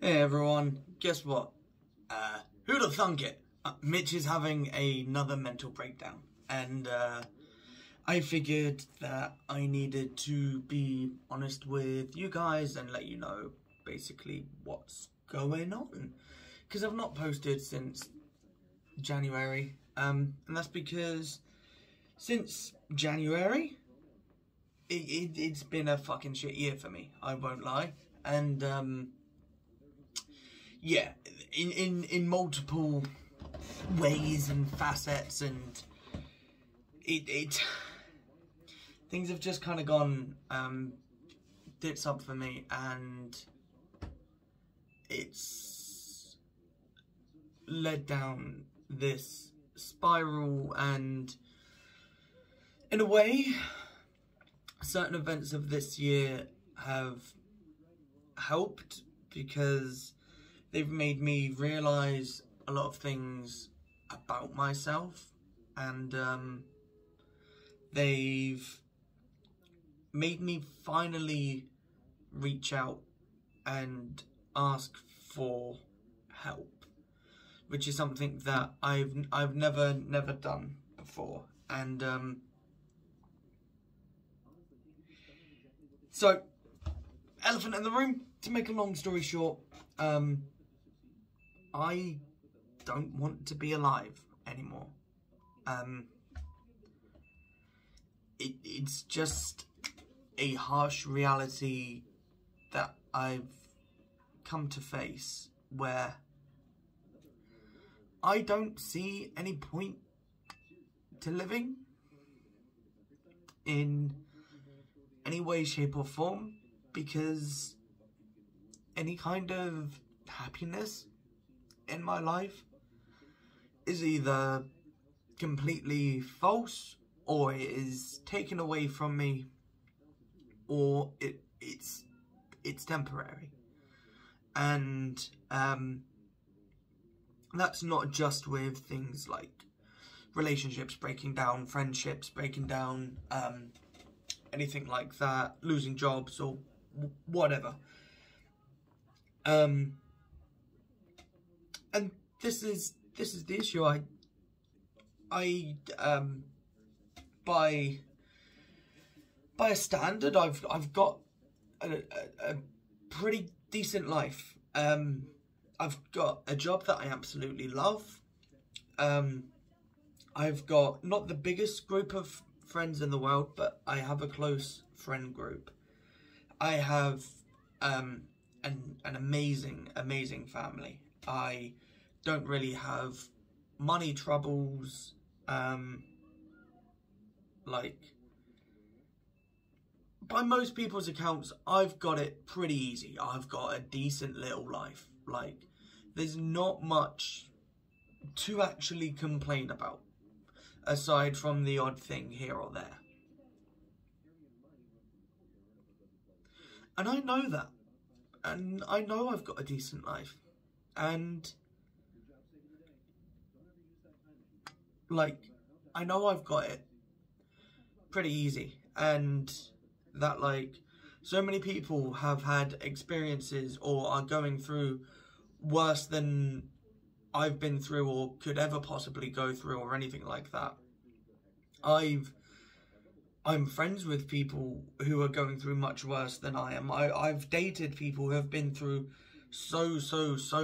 Hey everyone, guess what? Who'd have thunk it? Mitch is having another mental breakdown, and I figured that I needed to be honest with you guys and let you know basically what's going on. Because I've not posted since January, and that's because since January, it's been a fucking shit year for me, I won't lie. And yeah, in multiple ways and facets, and it things have just kind of gone tits up for me, and it's led down this spiral. And in a way, certain events of this year have helped because they've made me realise a lot of things about myself, and they've made me finally reach out and ask for help, which is something that I've never done before. And so, elephant in the room, to make a long story short, I don't want to be alive anymore. It's just a harsh reality that I've come to face, where I don't see any point to living in any way, shape or form, because any kind of happiness in my life is either completely false, or it is taken away from me, or it's temporary. And that's not just with things like relationships breaking down, friendships breaking down, anything like that, losing jobs or whatever. And this is the issue. I by a standard, I've got a pretty decent life. I've got a job that I absolutely love. I've got not the biggest group of friends in the world, but I have a close friend group. I have an amazing family. I don't really have money troubles. Like, by most people's accounts, I've got it pretty easy. I've got a decent little life. Like, there's not much to actually complain about, aside from the odd thing here or there. And I know that. And I know I've got a decent life. And, like, I know I've got it pretty easy. And that, like, so many people have had experiences or are going through worse than I've been through or could ever possibly go through, or anything like that. I'm friends with people who are going through much worse than I am. I've dated people who have been through so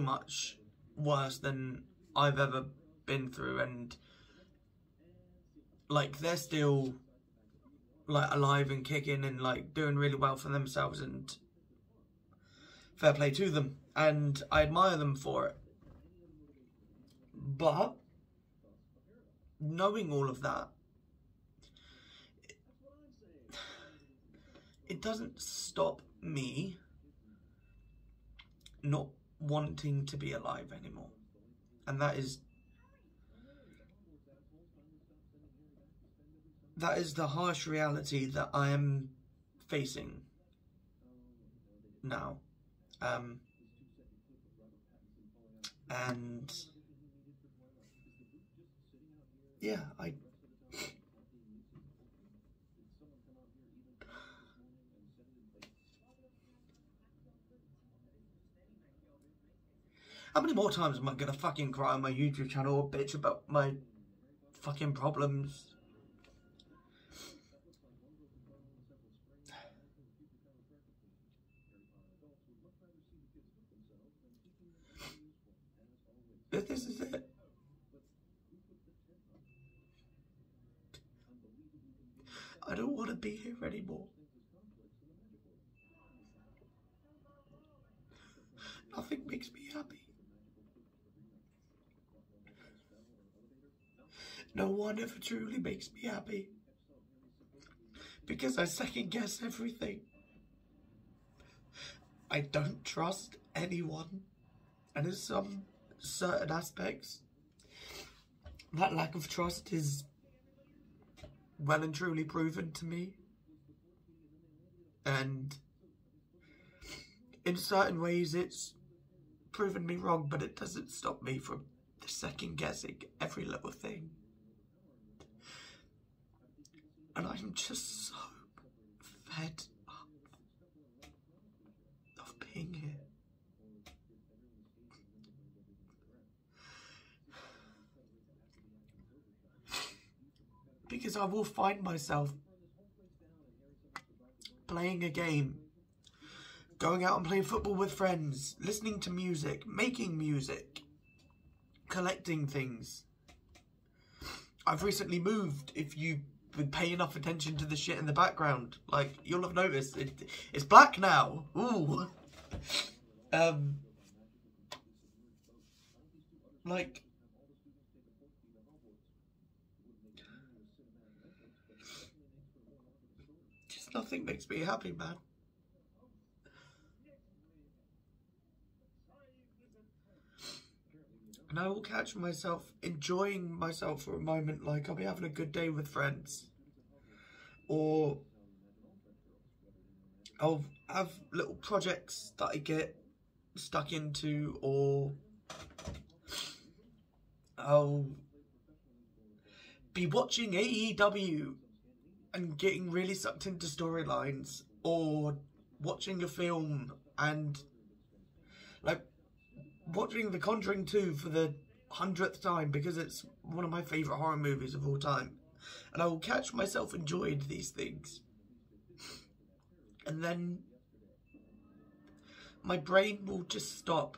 much worse than I've ever been through, and like, they're still like alive and kicking and like doing really well for themselves, and fair play to them, and I admire them for it. But knowing all of that, it doesn't stop me not wanting to be alive anymore. And that is the harsh reality that I am facing now. And yeah, How many more times am I gonna fucking cry on my YouTube channel or bitch about my fucking problems? This is it. I don't want to be here anymore. Nothing makes me happy. No one ever truly makes me happy. Because I second guess everything. I don't trust anyone. And in some certain aspects, that lack of trust is well and truly proven to me. And in certain ways it's proven me wrong, but it doesn't stop me from second guessing every little thing. And I'm just so fed up of being here. Because I will find myself playing a game, going out and playing football with friends, listening to music, making music, collecting things. I've recently moved. If you would pay enough attention to the shit in the background, like, you'll have noticed it's black now. Ooh. Like, just nothing makes me happy, man. And I will catch myself enjoying myself for a moment, like I'll be having a good day with friends. Or I'll have little projects that I get stuck into, or I'll be watching AEW and getting really sucked into storylines, or watching a film and like watching The Conjuring 2 for the 100th time because it's one of my favourite horror movies of all time. And I will catch myself enjoying these things. And then my brain will just stop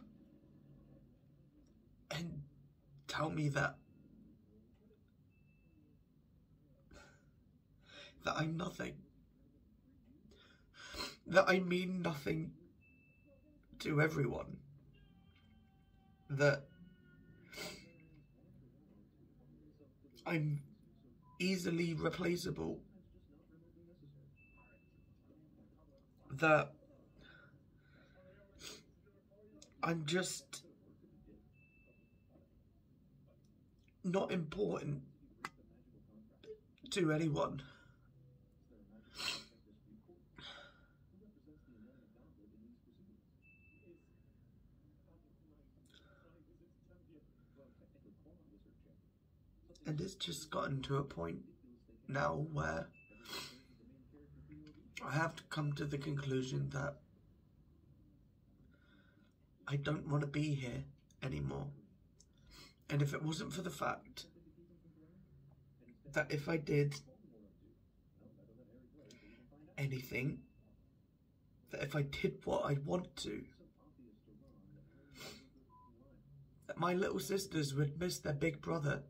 and tell me that I'm nothing. That I mean nothing to everyone. That I'm easily replaceable. That I'm just not important to anyone. And it's just gotten to a point now where I have to come to the conclusion that I don't want to be here anymore. And if it wasn't for the fact that if I did anything, that if I did what I want to, that my little sisters would miss their big brother.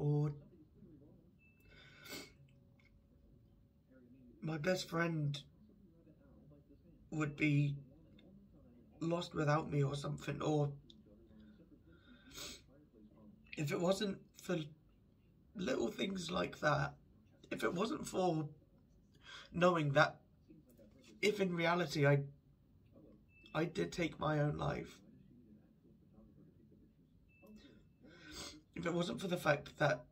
Or my best friend would be lost without me or something. Or if it wasn't for little things like that, if it wasn't for knowing that if in reality I did take my own life, if it wasn't for the fact that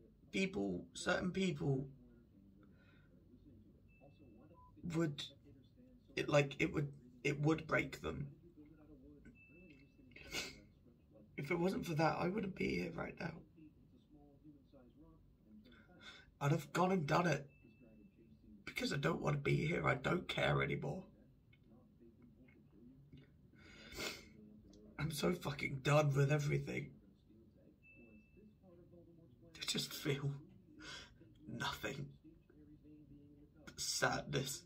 certain people would, it would break them. If it wasn't for that, I wouldn't be here right now. I'd have gone and done it. Because I don't want to be here, I don't care anymore. I'm so fucking done with everything. I just feel nothing but sadness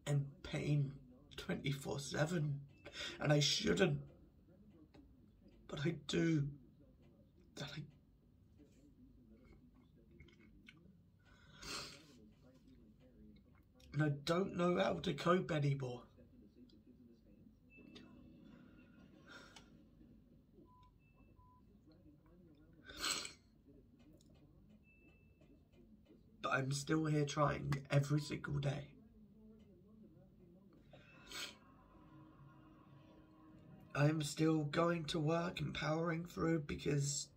and pain 24/7, and I shouldn't, but I do. And I don't know how to cope anymore. But I'm still here trying every single day. I'm still going to work and powering through because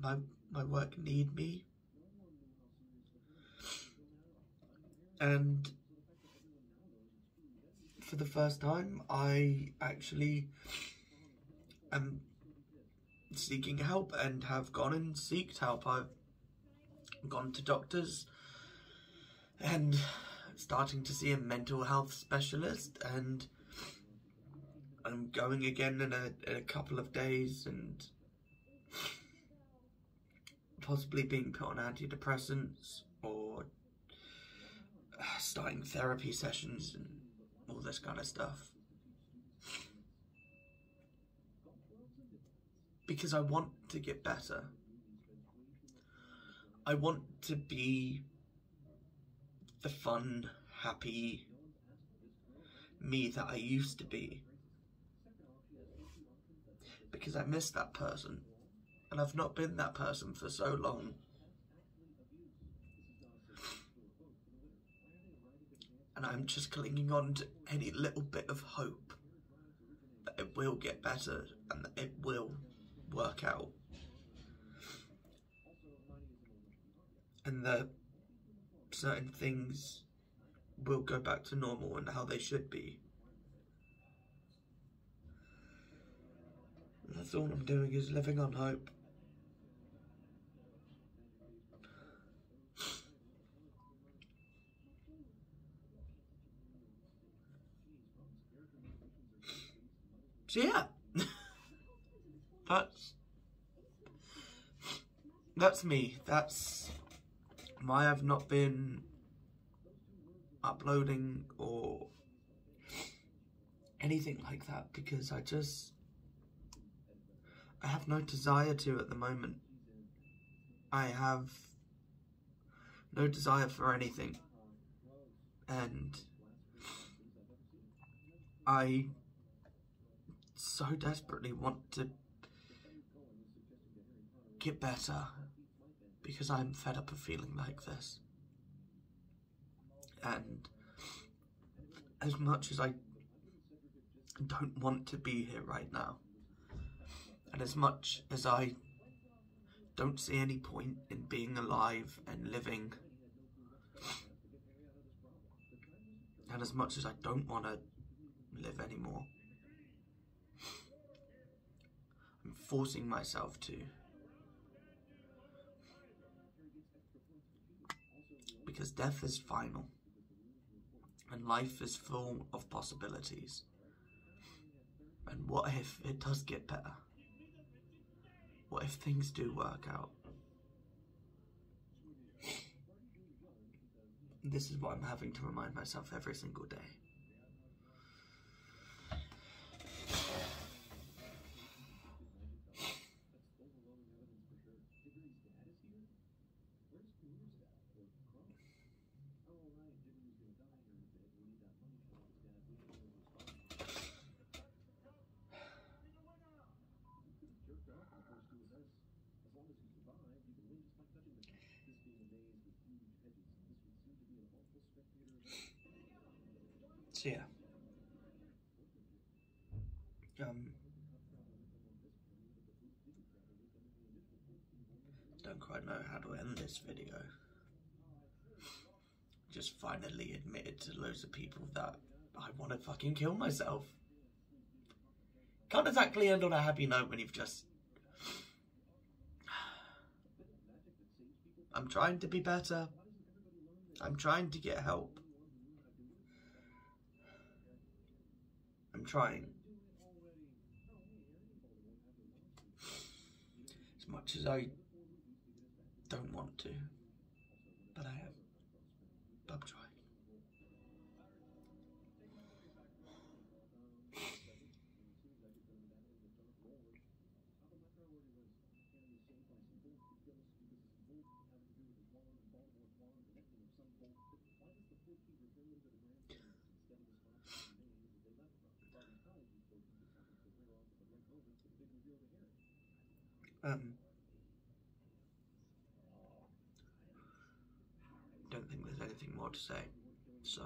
my work need me. And for the first time, I actually am seeking help and have gone and sought help. I've gone to doctors and starting to see a mental health specialist, and I'm going again in a couple of days, and possibly being put on antidepressants or starting therapy sessions and all this kind of stuff. Because I want to get better. I want to be the fun, happy me that I used to be. Because I miss that person. And I've not been that person for so long. And I'm just clinging on to any little bit of hope that it will get better and that it will work out. And that certain things will go back to normal and how they should be. And that's all I'm doing, is living on hope. So yeah, that's me. That's why I've not been uploading or anything like that, because I have no desire to at the moment. I have no desire for anything, and I so desperately want to get better, because I'm fed up of feeling like this. And as much as I don't want to be here right now, and as much as I don't see any point in being alive and living, and as much as I don't want to live anymore, I'm forcing myself to. Because death is final, and life is full of possibilities. And what if it does get better? What if things do work out? This is what I'm having to remind myself every single day. So yeah, don't quite know how to end this video. Just finally admitted to loads of people that I want to fucking kill myself. Can't exactly end on a happy note when you've just... I'm trying to be better. I'm trying to get help. I'm trying. As much as I don't want to, but I am. But I'm trying. Don't think there's anything more to say, so